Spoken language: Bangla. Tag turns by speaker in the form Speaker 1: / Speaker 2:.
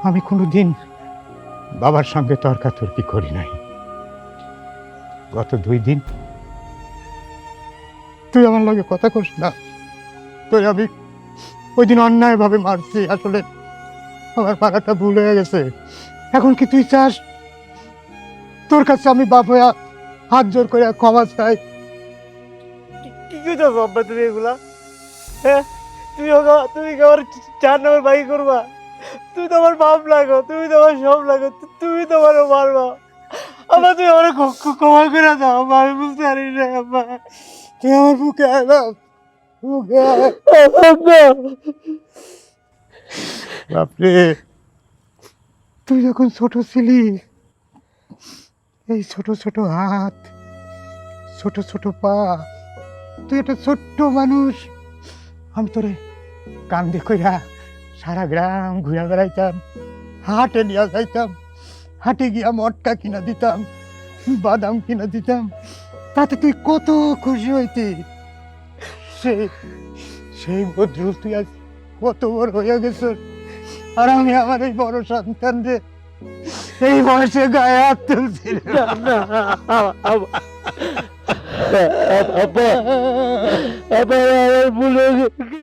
Speaker 1: আমি কোনোদিন বাবার সঙ্গে তর্কাতর্কি করি নাই। গত 2 দিন তুই আমার লগে কথা কস না, তুই আমি ওই দিন অন্যায়ভাবে মারছি। আসলে আমার পাড়াটা ভুল হয়ে গেছে। এখন কি তুই চাস তোর কাছে আমি বাপ হইয়া হাত জোর করে ক্ষমা চাই?
Speaker 2: কি কইতাছ আব্বা তুমি এগুলা? হ্যাঁ, তুমি কি আমার 4 নম্বর বাই করবা? তুমি তো আমার বাপ লাগো, তুমি তো আমার সব লাগো, তুমি তো আমার মারবা। আব্বা তুমি আমার ক্ষমা করে দাও আব্বা, আমি বুঝতে পারি না আব্বা।
Speaker 1: তুই আমার বুকে আয় বাপ, বুকে আয়।
Speaker 2: আব্বা
Speaker 1: বাপরে, তুই যখন ছোট ছিলি, এই ছোট ছোট হাত, ছোট ছোট পা, তুই একটা ছোট্ট মানুষ। আমি তোরে কান্দে কইরা সারা গ্রাম ঘুরে বেড়াইতাম, হাটে নিয়ে যাইতাম, হাটে গিয়া মটকা কিনা দিতাম, বাদাম কিনা দিতাম। তাতে তুই কত খুশি হইতি। সেই সেই বদরুল তুই আজ কত বড় হয়ে গেছ, আর আমি আমার এই বড় সন্তান রে এই বয়সে গায়ে হাত তুলছি রে।
Speaker 2: না, আব্বা আব্বা আমার ভুল হয়ে